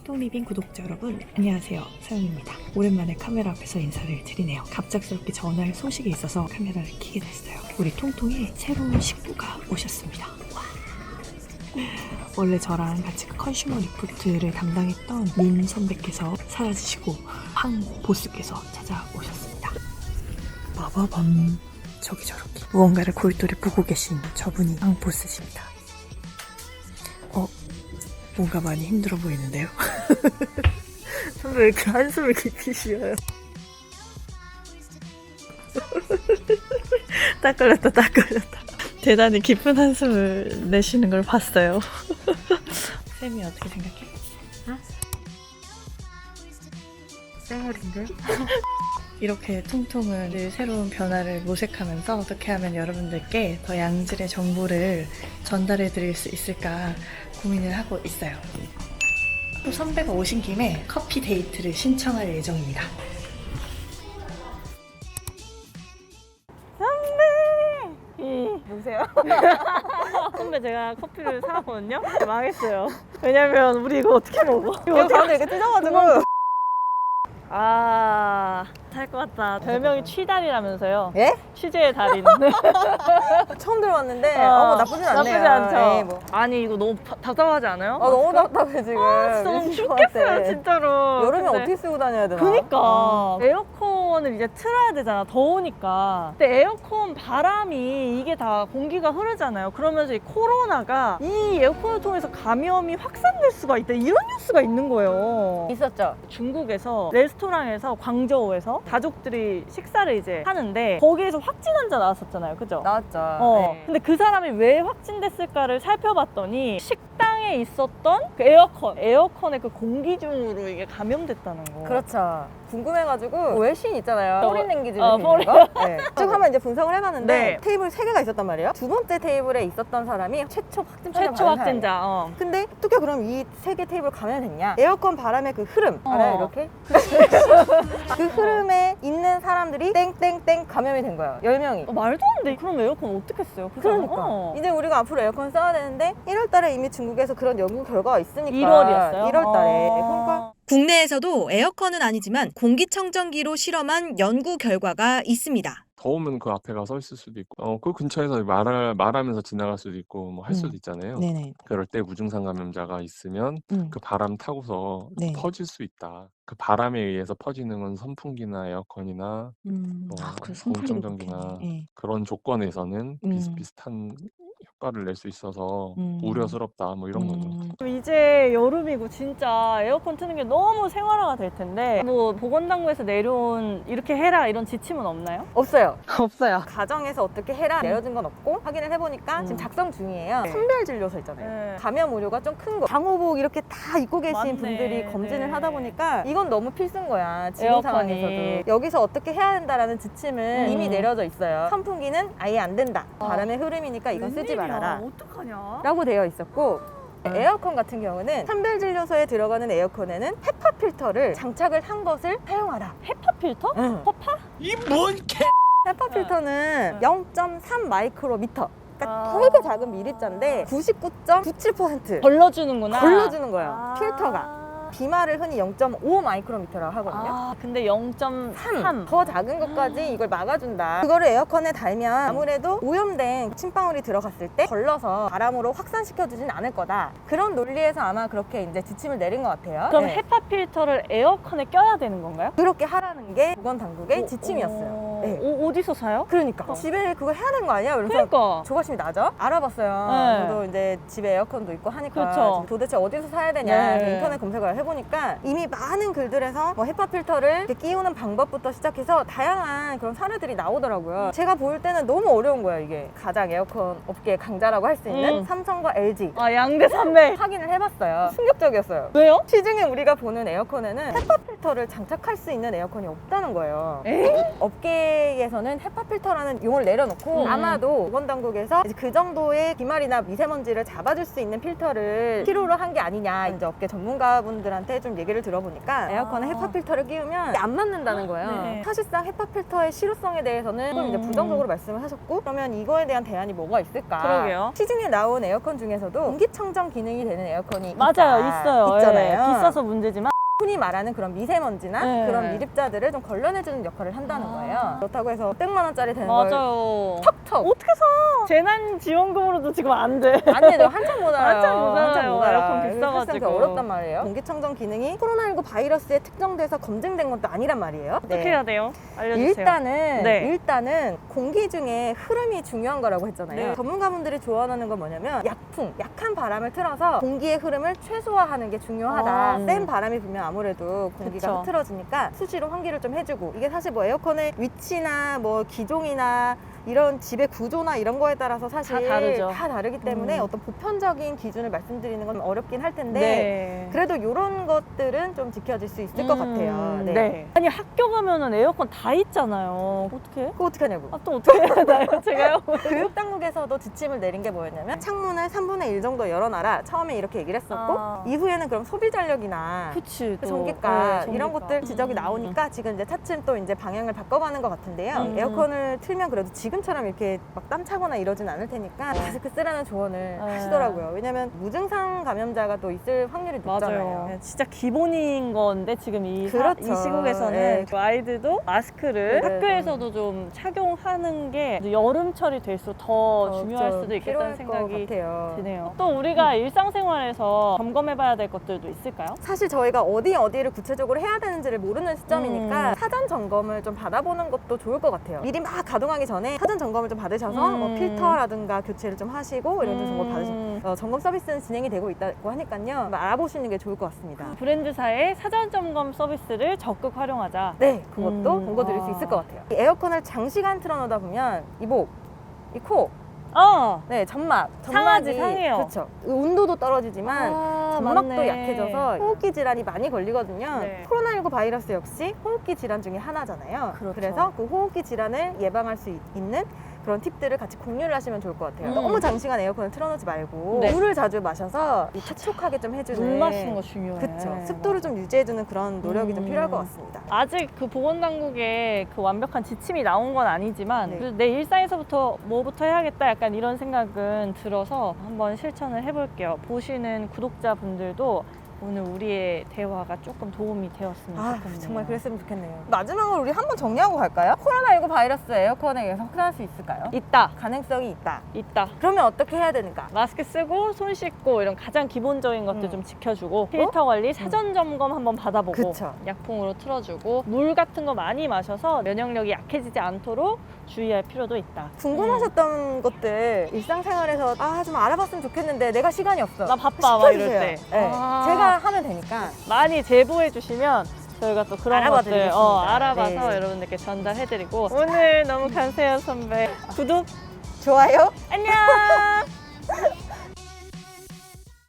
통리빙 구독자 여러분, 안녕하세요. 서영입니다. 오랜만에 카메라 앞에서 인사를 드리네요. 갑작스럽게 전화할 소식이 있어서 카메라를 켜게 됐어요. 우리 통통에 새로운 식구가 오셨습니다. 원래 저랑 같이 컨슈머 리포트를 담당했던 민 선배께서 사라지시고 황 보스께서 찾아오셨습니다. 빠바밤. 저기 저렇게 무언가를 골똘히 보고 계신 저분이 황 보스십니다. 뭔가 많이 힘들어 보이는데요? 선배 왜 이렇게 한숨을 깊이 쉬어요? 딱 걸렸다. 대단히 깊은 한숨을 내쉬는 걸 봤어요. 쌤이 어떻게 생각해? 응? 쌩얼인데? 이렇게 통통은 늘 새로운 변화를 모색하면서 어떻게 하면 여러분들께 더 양질의 정보를 전달해 드릴 수 있을까 고민을 하고 있어요. 또 선배가 오신 김에 커피 데이트를 신청할 예정입니다. 선배! 누구세요? 선배 제가 커피를 사왔거든요? 망했어요. 왜냐면 우리 이거 어떻게 먹어? 이거 가운데 이렇게 찢어가지고. 살 것 같다. 별명이 취달이라면서요? 예? 취재의 달인. 처음 들어봤는데 뭐 나쁘진 않네요. 나쁘지 않죠? 예, 뭐. 아니 이거 너무 답답하지 않아요? 너무 답답해 지금. 진짜 너무 춥겠어요 진짜로. 여름에 근데 어떻게 쓰고 다녀야 되나? 그니까 에어컨을 이제 틀어야 되잖아, 더우니까. 근데 에어컨 바람이 이게 다 공기가 흐르잖아요. 그러면서 이 코로나가 이 에어컨을 통해서 감염이 확산될 수가 있다, 이런 뉴스가 있는 거예요. 있었죠? 중국에서 레스토랑에서 광저우에서 가족들이 식사를 이제 하는데 거기에서 확진 환자 나왔었잖아요, 그죠? 나왔죠. 네. 근데 그 사람이 왜 확진됐을까를 살펴봤더니 식당에 있었던 그 에어컨의 그 공기 중으로 이게 감염됐다는 거. 그렇죠. 궁금해가지고 외신 있잖아요. 포린 랭귀지 어, 있는 거. 네. 쭉 한번 이제 분석을 해봤는데 네. 테이블 3개가 있었단 말이에요. 두 번째 테이블에 있었던 사람이 최초 확진자가 최초 확진자. 근데 어떻게 그럼 이 3개 테이블 감염이 됐냐? 에어컨 바람의 그 흐름 알아요? 이렇게? 그 흐름에 있는 사람들이 땡땡땡 감염이 된 거예요. 10명이. 말도 안 돼. 그럼 에어컨 어떻게 써요? 그러니까 이제 우리가 앞으로 에어컨 써야 되는데 1월 달에 이미 중국에서 그런 연구 결과가 있으니까 1월이었어요? 1월 달에 그러니까 국내에서도 에어컨은 아니지만 공기청정기로 실험한 연구 결과가 있습니다. 더우면 그 앞에 가서 있을 수도 있고, 그 근처에서 말하면서 지나갈 수도 있고, 뭐 할 수도 있잖아요. 네네. 그럴 때 무증상 감염자가 있으면 그 바람 타고서 네. 퍼질 수 있다. 그 바람에 의해서 퍼지는 건 선풍기나 에어컨이나 그 선풍기도 공기청정기나 그렇겠네. 예. 그런 조건에서는 비슷비슷한 효과를 낼 수 있어서 우려스럽다, 뭐 이런 거죠. 이제 여름이고 진짜 에어컨 트는 게 너무 생활화가 될 텐데 뭐 보건당국에서 내려온 이렇게 해라 이런 지침은 없나요? 없어요. 없어요. 가정에서 어떻게 해라 내려진 건 없고 확인을 해보니까 지금 작성 중이에요. 선별진료소 있잖아요. 네. 감염 우려가 좀 큰 거. 방호복 이렇게 다 입고 계신 맞네. 분들이 검진을 네. 하다 보니까 이건 너무 필수인 거야. 지금 에어컨이. 상황에서도. 여기서 어떻게 해야 된다라는 지침은 이미 내려져 있어요. 선풍기는 아예 안 된다. 바람의 흐름이니까 이건 쓰지 말아라. 어떡하냐? 라고 되어 있었고 에어컨 같은 경우는 선별진료소에 들어가는 에어컨에는 헤파 필터를 장착을 한 것을 사용하라. 헤파 필터? 응. 허파? 헤파 필터는 0.3 마이크로미터. 그러니까 아. 되게 작은 밀입자인데 99.97% 걸러주는구나. 걸러주는 거예요. 아. 필터가. 비말을 흔히 0.5 마이크로미터라고 하거든요. 근데 0.3. 더 작은 것까지 이걸 막아준다. 그거를 에어컨에 달면 아무래도 오염된 침방울이 들어갔을 때 걸러서 바람으로 확산시켜주진 않을 거다. 그런 논리에서 아마 그렇게 이제 지침을 내린 것 같아요. 그럼 네. 헤파 필터를 에어컨에 껴야 되는 건가요? 그렇게 하라는 게 보건당국의 지침이었어요. 네. 어디서 사요? 그러니까 집에 그거 해야 되는 거 아니야? 그래서 그러니까. 조바심이 나죠? 알아봤어요. 네. 저도 이제 집에 에어컨도 있고 하니까 그렇죠. 도대체 어디서 사야 되냐 네. 인터넷 검색을 해보니까 이미 많은 글들에서 뭐 헤파 필터를 이렇게 끼우는 방법부터 시작해서 다양한 그런 사례들이 나오더라고요. 제가 볼 때는 너무 어려운 거예요. 이게 가장 에어컨 업계의 강자라고 할 수 있는 삼성과 LG 양대 산맥. 확인을 해봤어요. 충격적이었어요. 왜요? 시중에 우리가 보는 에어컨에는 헤파 필터를 장착할 수 있는 에어컨이 없다는 거예요. 업계 국내에서는 헤파 필터라는 용어를 내려놓고 아마도 보건당국에서 이제 그 정도의 비말이나 미세먼지를 잡아줄 수 있는 필터를 필요로 한 게 아니냐, 이제 업계 전문가분들한테 좀 얘기를 들어보니까 에어컨에 헤파 필터를 끼우면 안 맞는다는 거예요. 네. 사실상 헤파 필터의 실효성에 대해서는 조금 이제 부정적으로 말씀을 하셨고, 그러면 이거에 대한 대안이 뭐가 있을까? 그러게요. 시중에 나온 에어컨 중에서도 공기청정 기능이 되는 에어컨이 맞아요, 있어요. 있잖아요. 예, 비싸서 문제지만. 흔히 말하는 그런 미세먼지나 네. 그런 미립자들을 좀 걸러내주는 역할을 한다는 거예요. 그렇다고 해서 100만 원짜리 되는 걸 맞아요. 턱턱 어떻게 사? 재난지원금으로도 지금 안 돼. 안 되죠. 한참 못 알아요. 한참 못 알아요. 알아. 에어컨 이거 비싸가지고. 사실상 어렵단 말이에요. 공기청정 기능이 코로나19 바이러스에 특정돼서 검증된 것도 아니란 말이에요. 어떻게 해야 돼요? 알려주세요. 일단은 네. 공기 중에 흐름이 중요한 거라고 했잖아요. 네. 전문가분들이 조언하는 건 뭐냐면 약한 바람을 틀어서 공기의 흐름을 최소화하는 게 중요하다. 센 바람이 불면 아무래도 공기가 그쵸. 흐트러지니까 수시로 환기를 좀 해주고, 이게 사실 뭐 에어컨의 위치나 뭐 기종이나 이런 집의 구조나 이런 거에 따라서 사실 다 다르죠. 다 다르기 때문에 어떤 보편적인 기준을 말씀드리는 건 어렵긴 할 텐데 네. 그래도 이런 것들은 좀 지켜질 수 있을 것 같아요. 네. 아니 학교 가면은 에어컨 다 있잖아요. 어떻게? 그거 어떻게 하냐고. 아, 또 어떻게 해야 되나요? 제가요? 교육당국에서도 지침을 내린 게 뭐였냐면 창문을 3분의 1 정도 열어놔라. 처음에 이렇게 얘기를 했었고 이후에는 그럼 소비 전력이나 그치. 또. 전기가 네, 이런 전기가. 것들 지적이 나오니까 지금 이제 차츰 또 이제 방향을 바꿔가는 것 같은데요. 에어컨을 틀면 그래도 지금처럼 이렇게 막 땀 차거나 이러진 않을 테니까 마스크 쓰라는 조언을 하시더라고요. 왜냐면 무증상 감염자가 또 있을 확률이 높잖아요. 맞아요. 네, 진짜 기본인 건데 지금 이 그렇죠. 이 시국에서는 네. 그 아이들도 마스크를 네, 학교에서도 좀 착용하는 게 여름철이 될수록 더 중요할 좀 수도 있겠다는 필요할 것 생각이 같아요. 드네요. 또 우리가 일상생활에서 점검해봐야 될 것들도 있을까요? 사실 저희가 어디를 구체적으로 해야 되는지를 모르는 시점이니까 사전 점검을 좀 받아보는 것도 좋을 것 같아요. 미리 막 가동하기 전에 사전 점검을 좀 받으셔서 뭐 필터라든가 교체를 좀 하시고 이런 점검 받으시고 점검 서비스는 진행이 되고 있다고 하니까요. 한번 알아보시는 게 좋을 것 같습니다. 브랜드사의 사전 점검 서비스를 적극 활용하자. 네, 그것도 권고드릴 수 있을 것 같아요. 이 에어컨을 장시간 틀어놓다 보면 이 목, 이 코, 네, 점막이 상해요. 그렇죠. 온도도 떨어지지만 점막도 맞네. 약해져서 호흡기 질환이 많이 걸리거든요. 네. 코로나19 바이러스 역시 호흡기 질환 중에 하나잖아요. 그렇죠. 그래서 그 호흡기 질환을 예방할 수 있는 그런 팁들을 같이 공유를 하시면 좋을 것 같아요. 너무 장시간 에어컨을 틀어놓지 말고 네. 물을 자주 마셔서 이 촉촉하게 좀 해주는 물 마시는 거 중요해. 그렇죠. 습도를 좀 유지해주는 그런 노력이 좀 필요할 것 같습니다. 아직 그 보건당국의 그 완벽한 지침이 나온 건 아니지만 네. 그래도 내 일상에서부터 뭐부터 해야겠다 약간 이런 생각은 들어서 한번 실천을 해볼게요. 보시는 구독자분들도 오늘 우리의 대화가 조금 도움이 되었으면 좋겠네요. 정말 그랬으면 좋겠네요. 마지막으로 우리 한번 정리하고 갈까요? 코로나19 바이러스 에어컨에 의해서 확산할 수 있을까요? 있다. 가능성이 있다. 있다. 그러면 어떻게 해야 되는가? 마스크 쓰고 손 씻고 이런 가장 기본적인 것들 좀 지켜주고 필터 관리 사전 점검 한번 받아보고 그쵸. 약품으로 틀어주고 물 같은 거 많이 마셔서 면역력이 약해지지 않도록 주의할 필요도 있다. 궁금하셨던 것들 일상생활에서 좀 알아봤으면 좋겠는데 내가 시간이 없어. 나 바빠 막 이럴 시켜주세요. 때. 네. 아. 제가 하면 되니까. 많이 제보해 주시면 저희가 또 그런 알아봐 것들 드리겠습니다. 알아봐서 네. 여러분들께 전달해드리고 오늘 너무 감사해요 선배. 구독 좋아요? 안녕.